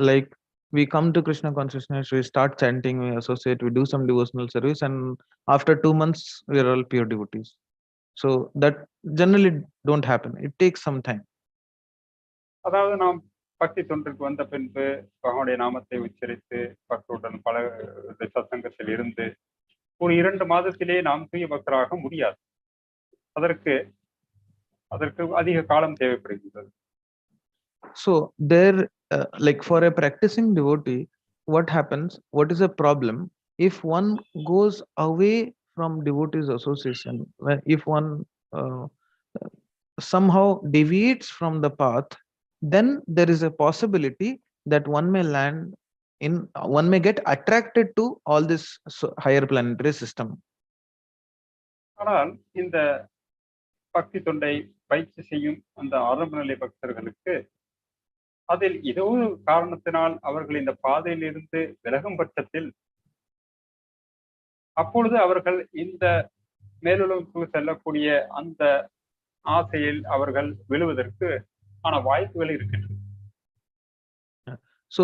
like we come to Krishna consciousness, we start chanting, we associate, we do some devotional service, and after 2 months we are all pure devotees. So that generally don't happen. It takes some time. அதாவது நாம் பக்தி தொண்டிற்கு வந்த பின்பு பகவானுடைய நாமத்தை உச்சரித்து பக்தருடன் பல சத்சங்கத்தில் இருந்து ஒரு 2 மாதத்திலே நாம் தூய பக்தராக முடியாது. அதற்கு அதிக காலம் தேவைப்படுகின்றது. So there, like for a practicing devotee, what happens, what is a problem if one goes away from devotees association, if one somehow deviates from the path, then there is a possibility that one may get attracted to all this higher planetary system. ஆனால் இந்த பக்தி தொண்டை பயிற்சி செய்யும் அந்த ஆரம்ப நிலை பக்தர்களுக்கு அதில் ஏதோ ஒரு காரணத்தினால் அவர்கள் இந்த பாதையில் இருந்து விலகும் பட்சத்தில் அப்பொழுது அவர்கள் இந்த மேலுலகுக்கு செல்லக்கூடிய அந்த ஆசையில் அவர்கள் விழுவதற்கு ஆன வாய்ப்புகள் இருக்கின்றன. So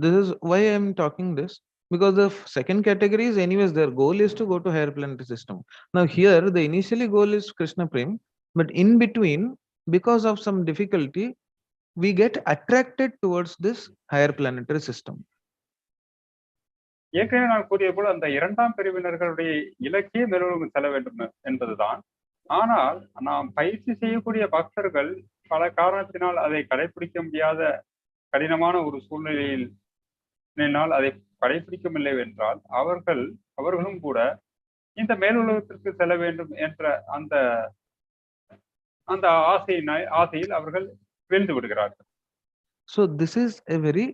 this is why I am talking this, because the second category is anyways their goal is to go to higher planetary system. Now here the initially goal is Krishna Prem, but in between, because of some difficulty, we get attracted towards this higher planetary system. ஏற்கனவே நான் கூறிய போல அந்த 2ஆம் பிரிவினர்களுடைய இலக்கிய மேலுலகம் செல்ல வேண்டும் என்பதுதான். ஆனால் நாம் பயிற்சி செய்யக்கூடிய பக்தர்கள் பல காரணத்தினால் அதை கடைபிடிக்க முடியாத கடினமான ஒரு சூழ்நிலையில் அதை கடைபிடிக்கவில்லை என்றால் அவர்களும் கூட இந்த மேலுலகத்திற்கு செல்ல வேண்டும் என்ற அந்த ஆசையில் அவர்கள் வீழ்ந்து விடுகிறார்கள். So this is a very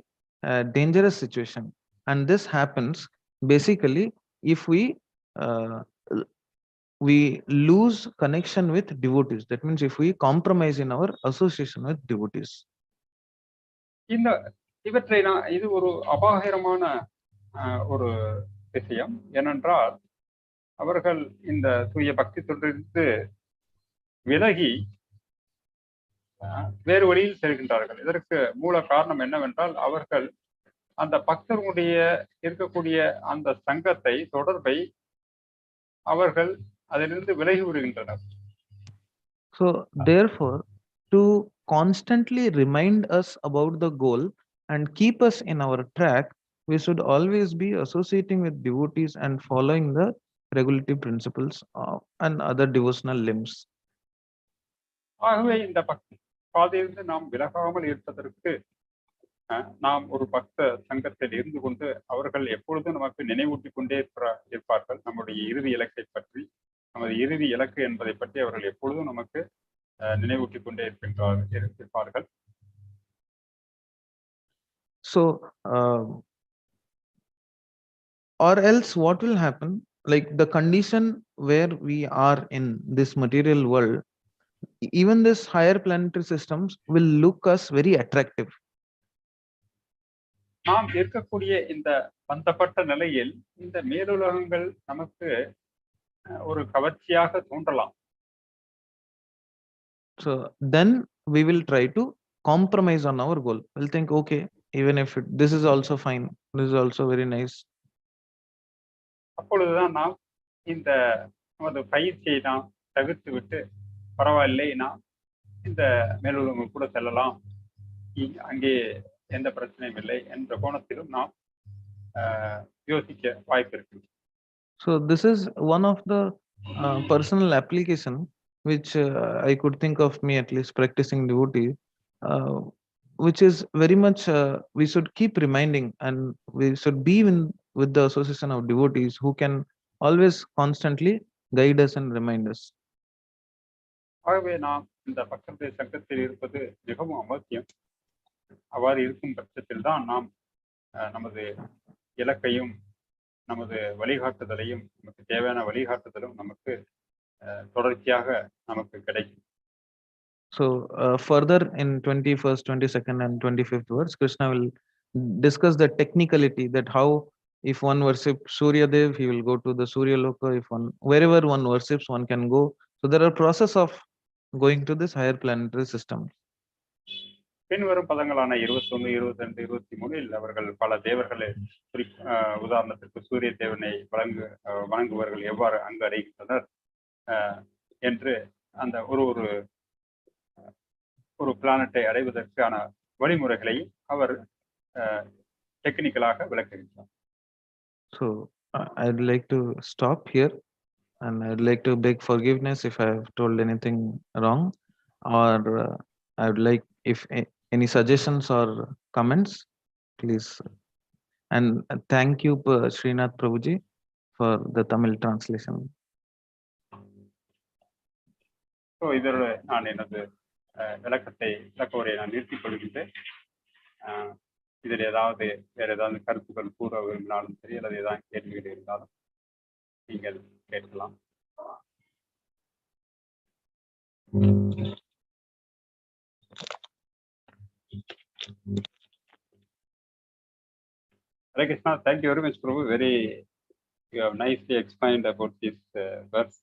dangerous situation, and this happens basically if we lose connection with devotees. That means if we compromise in our association with devotees. இது ஒரு அபாயகரமான ஒரு விஷயம். ஏனென்றால் அவர்கள் இந்த தூய பக்தி தொண்டிலிருந்து விலகி வேறு வழியில் செல்கின்றார்கள். இதற்கு மூல காரணம் என்னவென்றால் அவர்கள் அந்த பக்தர்களுடைய இருக்கக்கூடிய அந்த சங்கத்தை, தொடர்பை அவர்கள் அதிலிருந்து விலகி விடுகின்றனர். So therefore, to constantly remind us about the goal and keep us in our track, we should always be associating with devotees and following the regulative principles and other devotional limbs. ஆகவே இந்த பக்தி பாதையிலிருந்து நாம் விலகாமல் இருப்பதற்கு நாம் ஒரு பக்த சங்கத்தில் இருந்து கொண்டு அவர்கள் எப்பொழுதும் நமக்கு நினைவூட்டிக் கொண்டே இருப்பார்கள். நம்முடைய இறுதி இலக்கை பற்றி, நமது இறுதி இலக்கு என்பதை பற்றி அவர்கள் எப்பொழுதும் நமக்கு நினைவூட்டிக் கொண்டே இருப்பார்கள். So or else what will happen, like the condition where we are in this material world, even this higher planetary systems will look us very attractive. நாம் இருக்கக்கூடிய இந்த பந்தப்பட்ட நிலையில் இந்த மேலுலகங்கள் நமக்கு ஒரு கவர்ச்சியாக தோன்றலாம். So then we will try to compromise on our goal. We'll think, okay, even if this is also fine, this is also very nice. அப்பொழுதுதான் நாம் இந்த நமது பயிற்சியை நாம் தவிர்த்து விட்டு, பரவாயில்லை, நாம் இந்த மேலுலகம் கூட செல்லலாம், அங்கே எந்த பிரச்சனையும் இல்லை என்ற கோணத்திலும் நாம் யோசிக்க வாய்ப்பு இருக்கு. So this is one of the personal application which I could think of me, at least practicing devotee, which is very much we should keep reminding, and we should be with the association of devotees who can always constantly guide us and remind us. ஆகவே நாம் இந்த பக்தருடைய சங்கத்தில் இருப்பது மிகவும் அவசியம். அவ்வாறு இருக்கும் பட்சத்தில் தான் நாம் நமது இலக்கையும் நமது வழிகாட்டுதலையும், நமக்கு தேவையான வழிகாட்டுதலும் நமக்கு தொடர்ச்சியாக நமக்கு கிடைக்கும். So further in 21st, 22nd and 25th verse, Krishna will discuss the technicality, that how if one worships Surya Dev, he will go to the Surya Loka. If one, wherever one worships, one can go. So there are process of going to this higher planetary system. பின்வரும் பதங்களான 21, 22, 23 அவர்கள் பல தேவர்களை, உதாரணத்திற்கு சூரிய தேவனை வணங்குவர்கள் எவ்வாறு அங்கு அடைகின்றனர் என்று அந்த ஒரு பிளானட்டை அடைவதற்கான வழிமுறைகளை அவர் டெக்னிக்கலாக விளக்குகின்றார். So I'd like to stop here, and I'd like to beg forgiveness if I have told anything wrong, or I would like, if any suggestions or comments, please. And thank you, Srinath Prabhuji, for the Tamil translation. So இதோட நான் எனது விளக்கவுரை நான் நிறுத்திக் கொள்கின்றேன். இதில் வேற ஏதாவது கருத்துக்கள் கூற விரும்பினாலும் சரி, அல்லது ஏதாவது கேள்விகள் இருந்தாலும் நீங்கள் கேட்கலாம். Hare Krishna, thank you very much, Prabhu. You have nicely explained about this verse,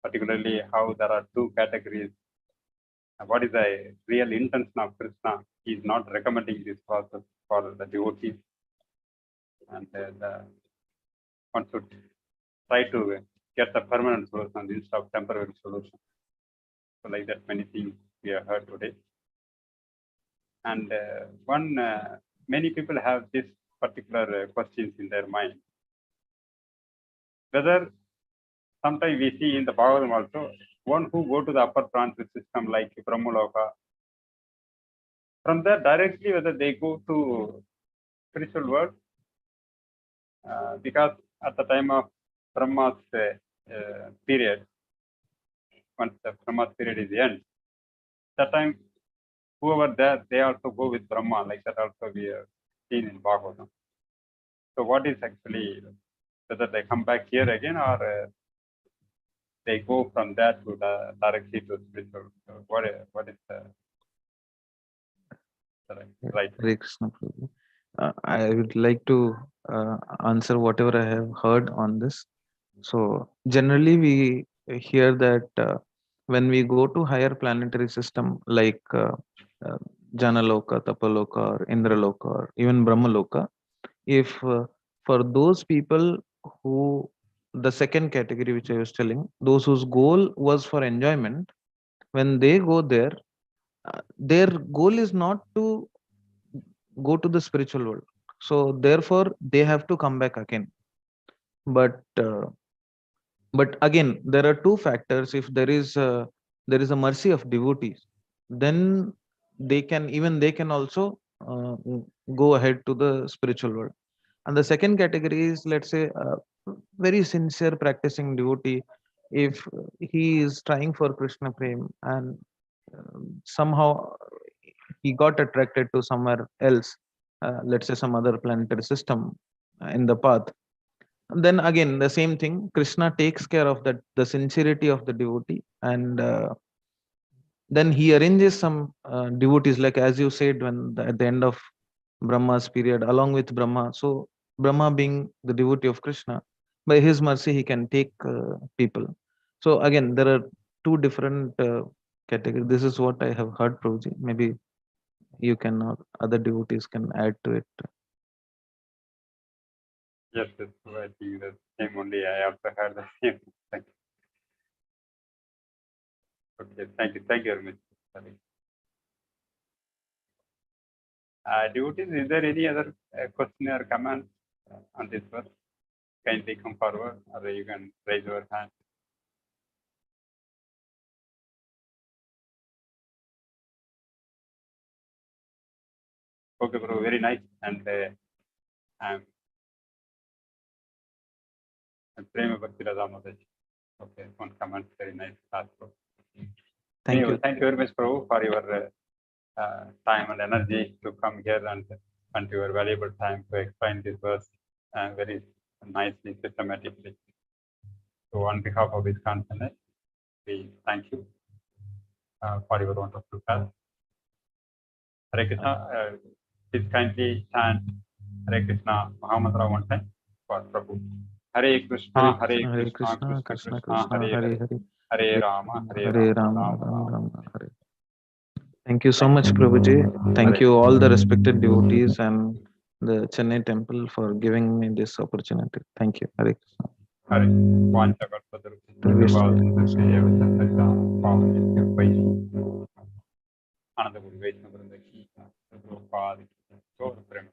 particularly how there are two categories. What is the real intention of Krishna? He is not recommending this process for the devotees, and one should try to get the permanent solution instead of temporary solution. So like that, many things we have heard today. And many people have this particular questions in their mind. Whether sometimes we see in the Bhagavatam also, one who go to the upper transit system like Padmalochan, from there directly whether they go to spiritual world, because at the time of Brahma's period, once the Brahma's period is end, that time whoever there, they also go with Brahma, like that also we have seen in Bhagavatam. So what is actually, whether they come back here again or they go from that to directly to spiritual? So what is the right? Hare Krishna Prabhu. I would like to answer whatever I have heard on this. So generally we hear that when we go to higher planetary system like Janaloka, Tapaloka, or Indraloka, or even Brahmaloka, if for those people who, the second category which I was telling, those whose goal was for enjoyment, when they go there, their goal is not to go to the spiritual world. So therefore they have to come back again. But again, there are two factors. If there is a mercy of devotees, then they can also go ahead to the spiritual world. And the second category is, let's say, very sincere practicing devotee. If he is trying for Krishna prem and somehow he got attracted to somewhere else, let's say some other planetary system, in the path. And then again, the same thing, Krishna takes care of that, the sincerity of the devotee, and then he arranges some devotees, like as you said, at the end of Brahma's period, along with Brahma. So Brahma being the devotee of Krishna, by his mercy, he can take people. So again, there are two different categories. This is what I have heard, Prabhuji. Maybe you can, or other devotees can add to it. Yes, yes. So I think the same only. I also heard the same. Thank you. Okay, thank you very much. Sorry. Devotees, is there any other question or comment on this verse? Kindly come forward, or you can raise your hand. Okay, bro, very nice. And I'm Prema Bhakti Radha Mataji. Okay, one comment, very nice. Bro. Thank Anyway, you. thank you very much, Prabhu, for your time and energy to come here and your valuable time to explain this verse very nicely, systematically. So, on behalf of his consciousness, we thank you for your wonderful class. Hare Krishna, please kindly chant Hare Krishna Mahamantra one time for Prabhu. Hare Krishna, Hare Krishna, Krishna Krishna, Hare Hare, Hare Rama, Hare Rama, Rama Rama, Hare. Thank you so much, Prabhuji. Thank you all the respected devotees and the Chennai temple for giving me this opportunity. Thank you. Hare Krishna. Hare Ananda Guru Vaishnava Vrinda ki Prabhupada ki Gaur Prema.